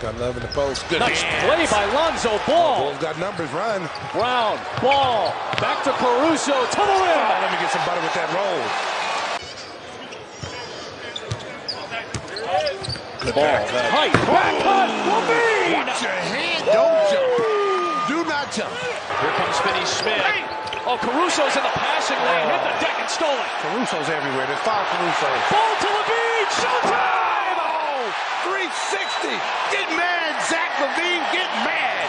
Got love in the post. Good nice play by Lonzo. Ball. Bulls got numbers. Run. Brown. Ball. Back to Caruso. To the rim. Oh, let me get some butter with that roll. Good ball. Height. Back cut. Levine. Watch your hand. Don't jump. Do not jump. Here comes Finney-Smith. Oh, Caruso's in the passing lane. Hit the deck and stole it. Caruso's everywhere. There's five Caruso. Ball to Levine. Showtime. Oh, 360. Get mad, Zach Levine. Get mad.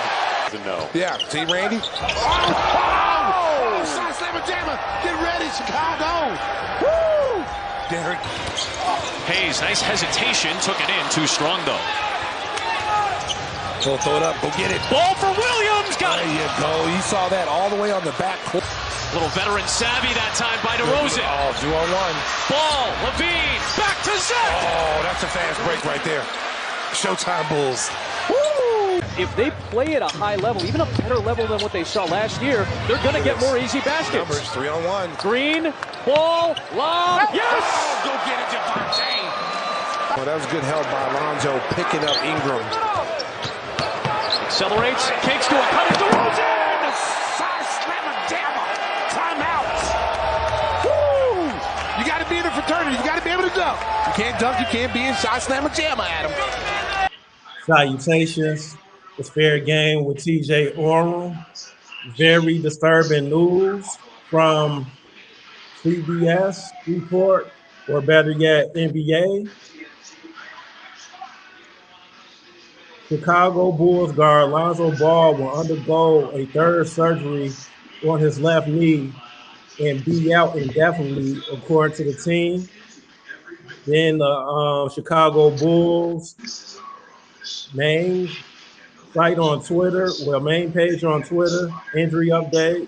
No. Yeah. See, Randy? Oh! Shot slammer jammer. Get ready, Chicago. Woo! Derek. Hayes, nice hesitation. Took it in. Too strong, though. Throw it up. Go get it. Ball for Williams. Got it. There you go. You saw that all the way on the back court. Little veteran savvy that time by DeRozan. Oh, 2-on-1. Ball. Levine. Back to Zach. Oh, that's a fast break right there. Showtime Bulls. Woo! If they play at a high level, even a better level than what they saw last year, they're going to get more easy baskets. Numbers, 3-on-1. Green. Ball. Lob. Yes! Oh, go get it, Javante. Well, that was good help by Lonzo picking up Ingram. Accelerates, kicks to a cutter, DeRozan! Side slammer jammer. Timeout. Woo! You got to be in the fraternity. You got to be able to dunk. You can't dunk. You can't be in side slammer jammer, Adam. Salutations. It's fair game with TJ Oral. Very disturbing news from CBS report, or better yet, NBA. Chicago Bulls guard Lonzo Ball will undergo a third surgery on his left knee and be out indefinitely, according to the team. Then the Chicago Bulls main site on Twitter, main page on Twitter, injury update.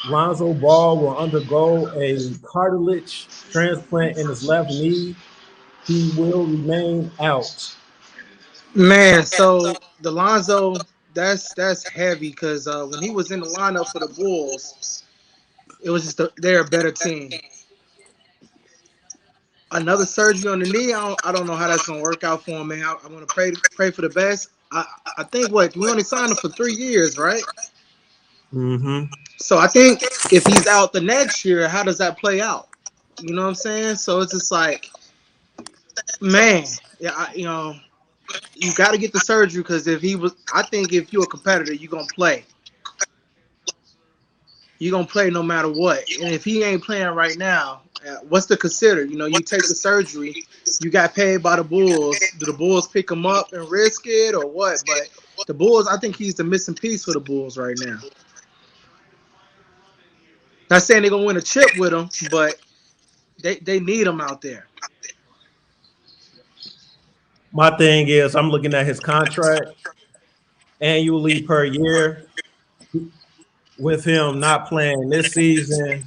Lonzo Ball will undergo a cartilage transplant in his left knee. He will remain out. Man, so the Lonzo, that's heavy because when he was in the lineup for the Bulls, it was just they're a better team. Another surgery on the knee, I don't know how that's gonna work out for him, man. I want to pray for the best. I think we only signed him for 3 years, right? Mm-hmm. So I think if he's out the next year, how does that play out? You know what I'm saying? So it's just like, man, yeah, you got to get the surgery because I think if you're a competitor, you're gonna play. You're gonna play no matter what. And if he ain't playing right now, what's to consider? You take the surgery, you got paid by the Bulls. Do the Bulls pick him up and risk it or what? But the Bulls, I think he's the missing piece for the Bulls right now. Not saying they're gonna win a chip with him, but they need him out there. My thing is, I'm looking at his contract annually per year. With him not playing this season,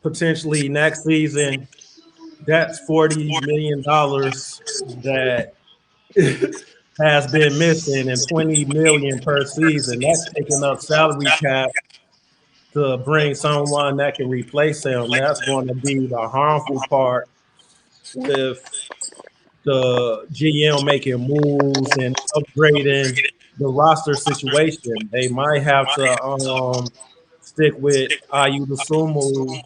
potentially next season, that's $40 million that has been missing, and $20 million per season. That's taking up salary cap to bring someone that can replace him. That's going to be the harmful part with the GM making moves and upgrading the roster situation. They might have to stick with Ayu Dosunmu,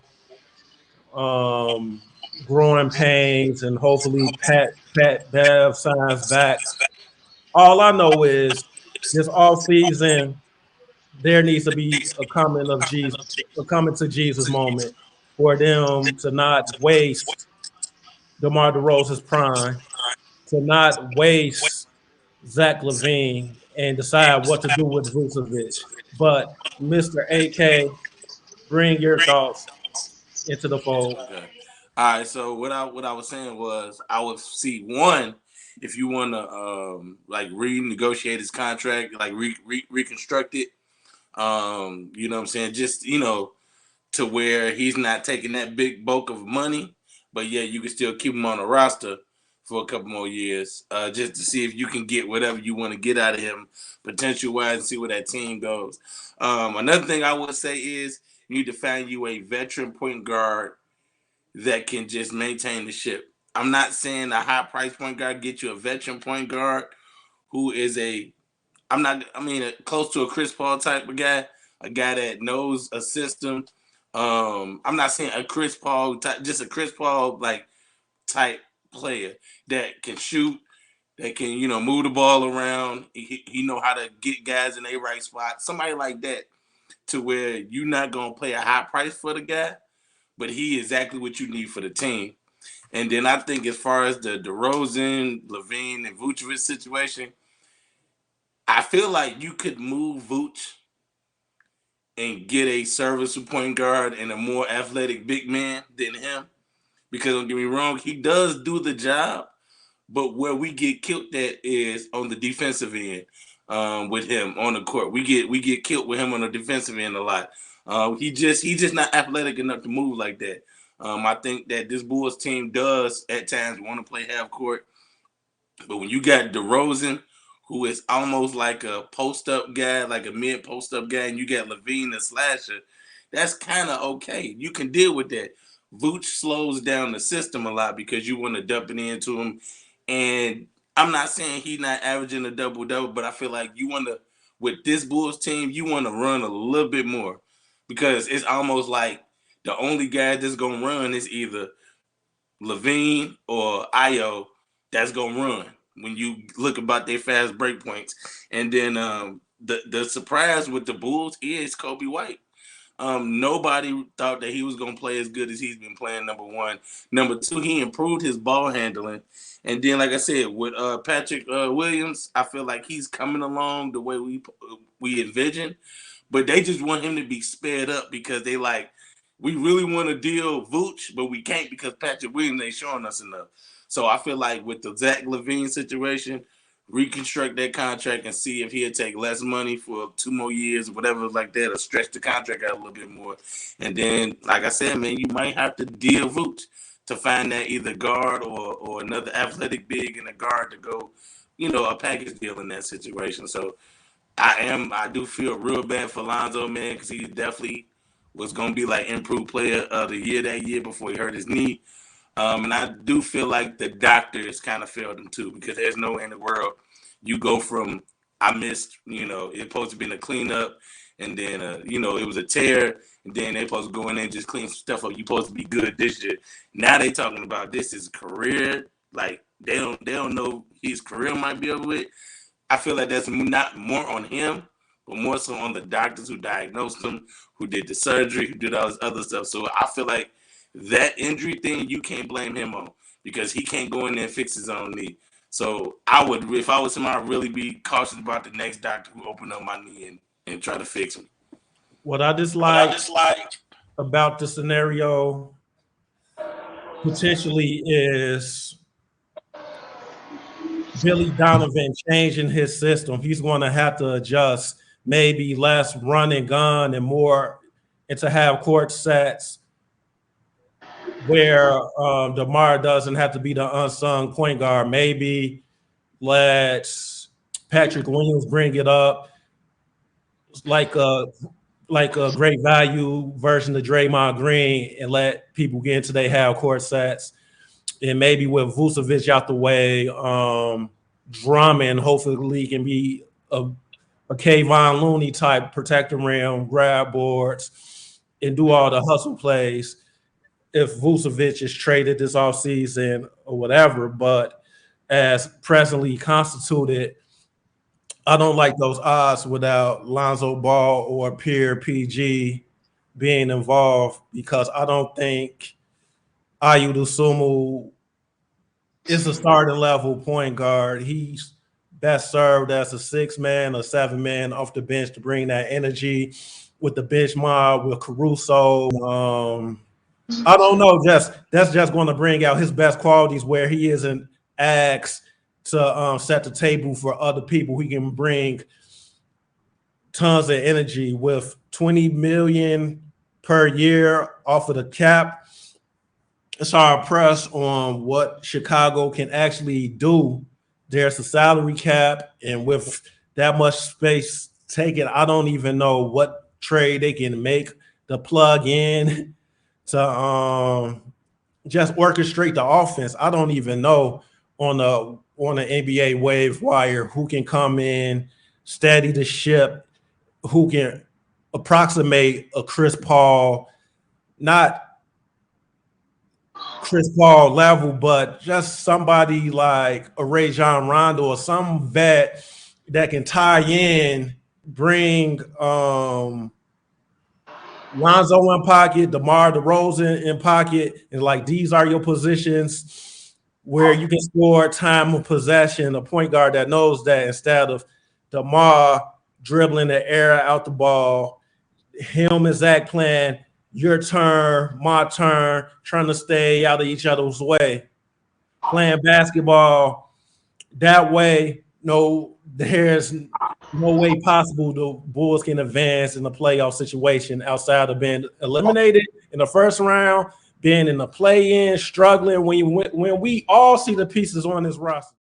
growing pains, and hopefully Pat Bev signs back. All I know is this offseason, there needs to be a coming to Jesus moment for them to not waste DeMar DeRozan's prime, to not waste Zach LaVine, and decide what to do with Vucevic. But Mr. AK, bring your thoughts into the fold. Okay. All right. So what I was saying was, I would see one, if you want to renegotiate his contract, like reconstruct it. You know what I'm saying? Just to where he's not taking that big bulk of money, but yeah, you can still keep him on the roster for a couple more years, just to see if you can get whatever you want to get out of him, potential-wise, and see where that team goes. Another thing I would say is you need to find you a veteran point guard that can just maintain the ship. I'm not saying a high-price point guard, get you a veteran point guard, who is close to a Chris Paul type of guy, a guy that knows a system. I'm not saying a Chris Paul type, just a Chris Paul like type player that can shoot, that can move the ball around. He know how to get guys in their right spot. Somebody like that, to where you're not gonna pay a high price for the guy, but he exactly what you need for the team. And then I think as far as the DeRozan, Levine, and Vucevic situation, I feel like you could move Vooch and get a serviceable point guard and a more athletic big man than him. Because don't get me wrong, he does do the job, but where we get killed at is on the defensive end with him on the court. We get killed with him on the defensive end a lot. He's just not athletic enough to move like that. I think that this Bulls team does at times want to play half court, but when you got DeRozan, who is almost like a post-up guy, like a mid-post-up guy, and you got Levine, the slasher, that's kind of okay. You can deal with that. Vooch slows down the system a lot because you want to dump it into him. And I'm not saying he's not averaging a double-double, but I feel like you want to, with this Bulls team, you want to run a little bit more because it's almost like the only guy that's going to run is either Levine or Ayo that's going to run when you look about their fast break points. And then the surprise with the Bulls is Kobe White. Nobody thought that he was going to play as good as he's been playing, number one. Number two, he improved his ball handling. And then, like I said, with Patrick Williams, I feel like he's coming along the way we envisioned. But they just want him to be sped up because they like, we really want to deal Vooch, but we can't because Patrick Williams ain't showing us enough. So I feel like with the Zach LaVine situation, reconstruct that contract and see if he'll take less money for 2 more years or whatever like that, or stretch the contract out a little bit more. And then, like I said, man, you might have to deal Vooch to find that either guard or another athletic big and a guard to go, a package deal in that situation. So I do feel real bad for Lonzo, man, because he definitely was going to be like improved player of the year that year before he hurt his knee. And I do feel like the doctors kind of failed him too, because there's no way in the world you go from I missed, it's supposed to be a cleanup, and then it was a tear, and then they're supposed to go in there and just clean some stuff up. You're supposed to be good this year. Now they talking about this is career. Like they don't know his career might be over with. I feel like that's not more on him, but more so on the doctors who diagnosed him, who did the surgery, who did all this other stuff. So I feel like that injury thing, you can't blame him on because he can't go in there and fix his own knee. So I would, if I was him, I'd really be cautious about the next doctor who opened up my knee and try to fix me. What I dislike about the scenario potentially is Billy Donovan changing his system. He's going to have to adjust maybe less run and gun and more into half court sets where DeMar doesn't have to be the unsung point guard. Maybe let Patrick Williams bring it up like a great value version of Draymond Green and let people get into their half court sets. And maybe with Vucevic out the way, Drummond hopefully can be a Kayvon Looney type, protect the rim, grab boards, and do all the hustle plays if Vucevic is traded this offseason or whatever. But as presently constituted, I don't like those odds without Lonzo Ball or Pierre PG being involved, because I don't think Ayu Dosunmu is a starting level point guard. He's best served as a 6-man or 7-man off the bench to bring that energy with the bench mob, with Caruso. I don't know. That's just going to bring out his best qualities where he isn't asked to set the table for other people. He can bring tons of energy with $20 million per year off of the cap. It's hard pressed on what Chicago can actually do. There's a salary cap, and with that much space taken, I don't even know what trade they can make to plug in to just orchestrate the offense. I don't even know on on an NBA wave wire who can come in, steady the ship, who can approximate a Chris Paul, not Chris Paul level, but just somebody like a Rajon Rondo or some vet that can tie in, bring Lonzo in pocket, DeMar DeRozan in pocket, and like these are your positions where you can score time of possession, a point guard that knows that instead of DeMar dribbling the air out the ball, him and Zach playing your turn, my turn, trying to stay out of each other's way, playing basketball that way. No, there's no way possible the Bulls can advance in the playoff situation outside of being eliminated in the first round, being in the play-in, struggling when we all see the pieces on this roster.